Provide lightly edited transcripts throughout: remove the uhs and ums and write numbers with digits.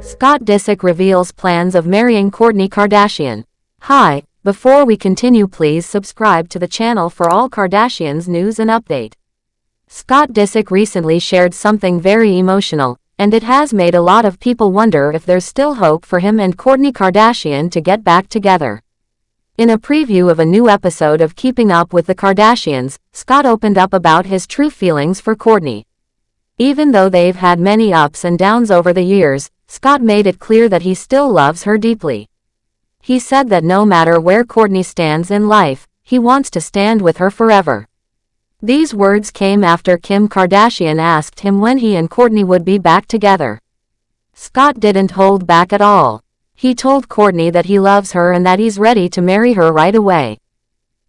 Scott Disick reveals plans of marrying Kourtney Kardashian. Hi, before we continue, please subscribe to the channel for all Kardashians news and update. Scott Disick recently shared something very emotional, and it has made a lot of people wonder if there's still hope for him and Kourtney Kardashian to get back together. In a preview of a new episode of Keeping Up with the Kardashians, Scott opened up about his true feelings for Kourtney. Even though they've had many ups and downs over the years, Scott made it clear that he still loves her deeply. He said that no matter where Kourtney stands in life, he wants to stand with her forever. These words came after Kim Kardashian asked him when he and Kourtney would be back together. Scott didn't hold back at all. He told Kourtney that he loves her and that he's ready to marry her right away.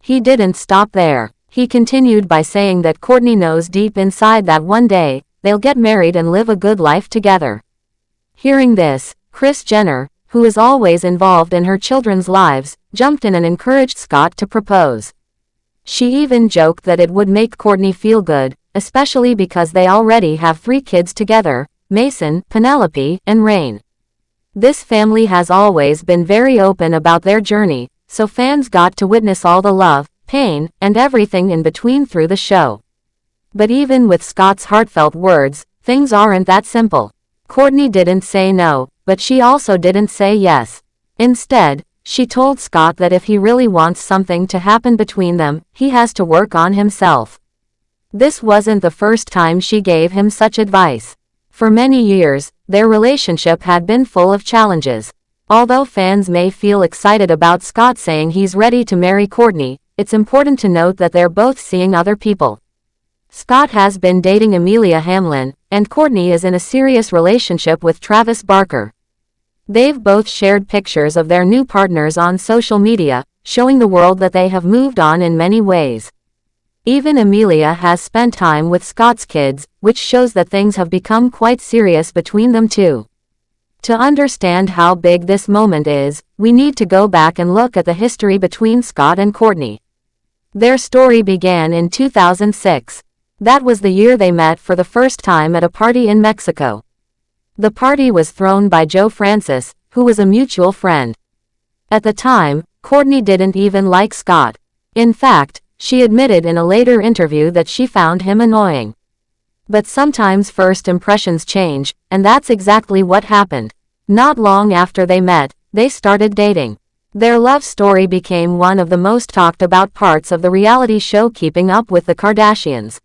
He didn't stop there. He continued by saying that Kourtney knows deep inside that one day, they'll get married and live a good life together. Hearing this, Kris Jenner, who is always involved in her children's lives, jumped in and encouraged Scott to propose. She even joked that it would make Kourtney feel good, especially because they already have 3 kids together, Mason, Penelope, and Rain. This family has always been very open about their journey, so fans got to witness all the love, pain, and everything in between through the show. But even with Scott's heartfelt words, things aren't that simple. Kourtney didn't say no, but she also didn't say yes. Instead, she told Scott that if he really wants something to happen between them, he has to work on himself. This wasn't the first time she gave him such advice. For many years, their relationship had been full of challenges. Although fans may feel excited about Scott saying he's ready to marry Kourtney, it's important to note that they're both seeing other people. Scott has been dating Amelia Hamlin, and Kourtney is in a serious relationship with Travis Barker. They've both shared pictures of their new partners on social media, showing the world that they have moved on in many ways. Even Amelia has spent time with Scott's kids, which shows that things have become quite serious between them too. To understand how big this moment is, we need to go back and look at the history between Scott and Kourtney. Their story began in 2006. That was the year they met for the first time at a party in Mexico. The party was thrown by Joe Francis, who was a mutual friend. At the time, Kourtney didn't even like Scott. In fact, she admitted in a later interview that she found him annoying. But sometimes first impressions change, and that's exactly what happened. Not long after they met, they started dating. Their love story became one of the most talked about parts of the reality show Keeping Up with the Kardashians.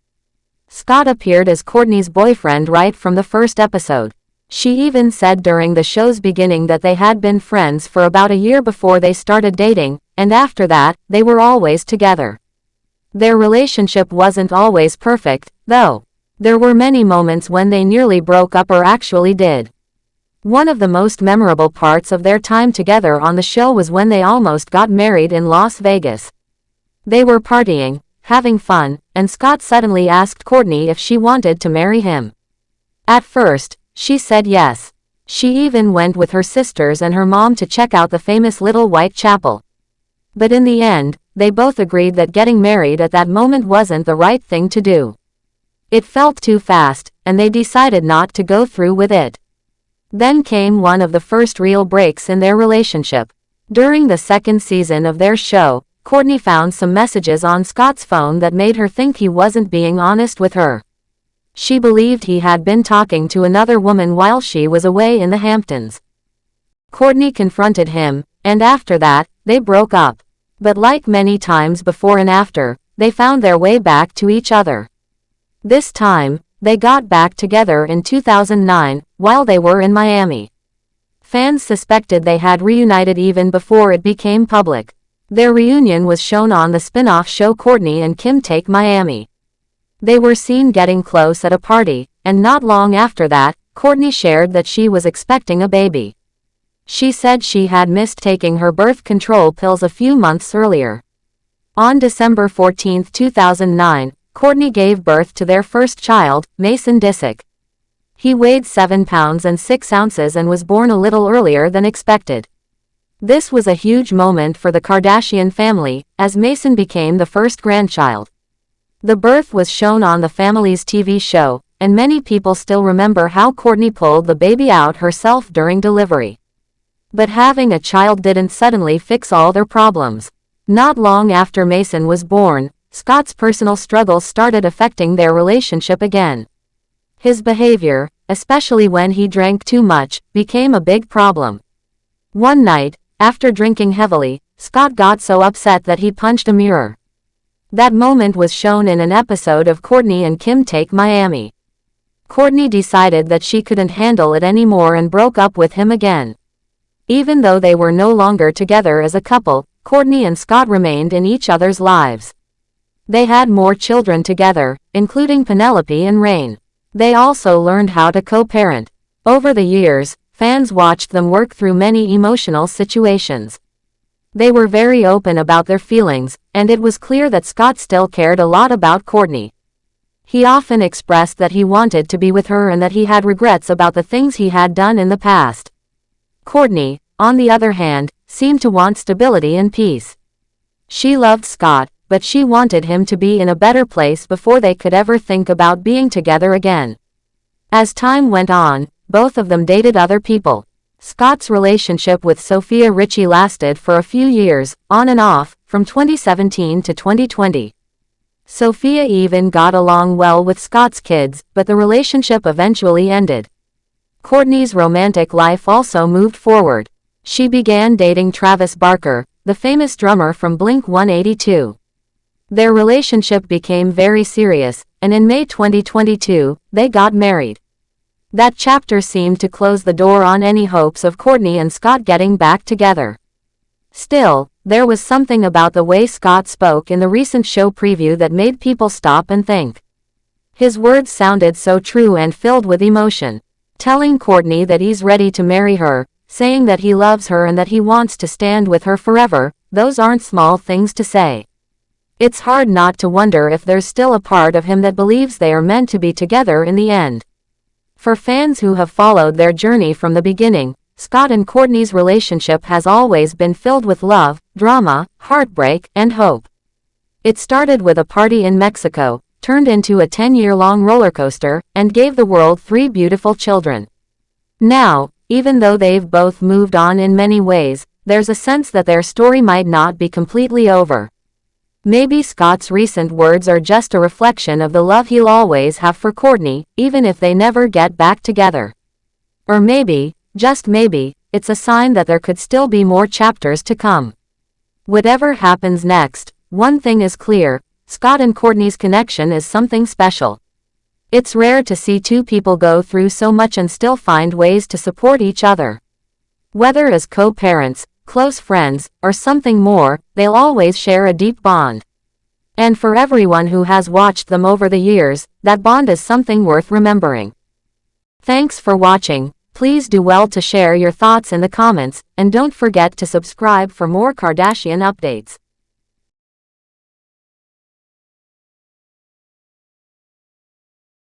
Scott appeared as Kourtney's boyfriend right from the first episode. She even said during the show's beginning that they had been friends for about a year before they started dating, and after that, they were always together. Their relationship wasn't always perfect, though. There were many moments when they nearly broke up or actually did. One of the most memorable parts of their time together on the show was when they almost got married in Las Vegas. They were partying, having fun, and Scott suddenly asked Kourtney if she wanted to marry him. At first, she said yes. She even went with her sisters and her mom to check out the famous Little White Chapel. But in the end, they both agreed that getting married at that moment wasn't the right thing to do. It felt too fast, and they decided not to go through with it. Then came one of the first real breaks in their relationship. During the second season of their show, Kourtney found some messages on Scott's phone that made her think he wasn't being honest with her. She believed he had been talking to another woman while she was away in the Hamptons. Kourtney confronted him, and after that, they broke up. But like many times before and after, they found their way back to each other. This time, they got back together in 2009, while they were in Miami. Fans suspected they had reunited even before it became public. Their reunion was shown on the spin-off show Kourtney and Kim Take Miami. They were seen getting close at a party, and not long after that, Kourtney shared that she was expecting a baby. She said she had missed taking her birth control pills a few months earlier. On December 14, 2009, Kourtney gave birth to their first child, Mason Disick. He weighed 7 pounds and 6 ounces and was born a little earlier than expected. This was a huge moment for the Kardashian family, as Mason became the first grandchild. The birth was shown on the family's TV show, and many people still remember how Kourtney pulled the baby out herself during delivery. But having a child didn't suddenly fix all their problems. Not long after Mason was born, Scott's personal struggles started affecting their relationship again. His behavior, especially when he drank too much, became a big problem. One night, after drinking heavily, Scott got so upset that he punched a mirror. That moment was shown in an episode of Kourtney and Kim Take Miami. Kourtney decided that she couldn't handle it anymore and broke up with him again. Even though they were no longer together as a couple, Kourtney and Scott remained in each other's lives. They had more children together, including Penelope and Rain. They also learned how to co-parent. Over the years, fans watched them work through many emotional situations. They were very open about their feelings, and it was clear that Scott still cared a lot about Kourtney. He often expressed that he wanted to be with her and that he had regrets about the things he had done in the past. Kourtney, on the other hand, seemed to want stability and peace. She loved Scott, but she wanted him to be in a better place before they could ever think about being together again. As time went on, both of them dated other people. Scott's relationship with Sofia Richie lasted for a few years, on and off, from 2017 to 2020. Sofia even got along well with Scott's kids, but the relationship eventually ended. Kourtney's romantic life also moved forward. She began dating Travis Barker, the famous drummer from Blink-182. Their relationship became very serious, and in May 2022, they got married. That chapter seemed to close the door on any hopes of Kourtney and Scott getting back together. Still, there was something about the way Scott spoke in the recent show preview that made people stop and think. His words sounded so true and filled with emotion. Telling Kourtney that he's ready to marry her, saying that he loves her and that he wants to stand with her forever, those aren't small things to say. It's hard not to wonder if there's still a part of him that believes they are meant to be together in the end. For fans who have followed their journey from the beginning, Scott and Kourtney's relationship has always been filled with love, drama, heartbreak, and hope. It started with a party in Mexico, turned into a 10-year-long roller coaster, and gave the world 3 beautiful children. Now, even though they've both moved on in many ways, there's a sense that their story might not be completely over. Maybe Scott's recent words are just a reflection of the love he'll always have for Kourtney, even if they never get back together. Or maybe, just maybe, it's a sign that there could still be more chapters to come. Whatever happens next, one thing is clear: Scott and Kourtney's connection is something special. It's rare to see two people go through so much and still find ways to support each other. Whether as co-parents, close friends, or something more, they'll always share a deep bond. And for everyone who has watched them over the years, that bond is something worth remembering. Thanks for watching. Please do well to share your thoughts in the comments, and don't forget to subscribe for more Kardashian updates.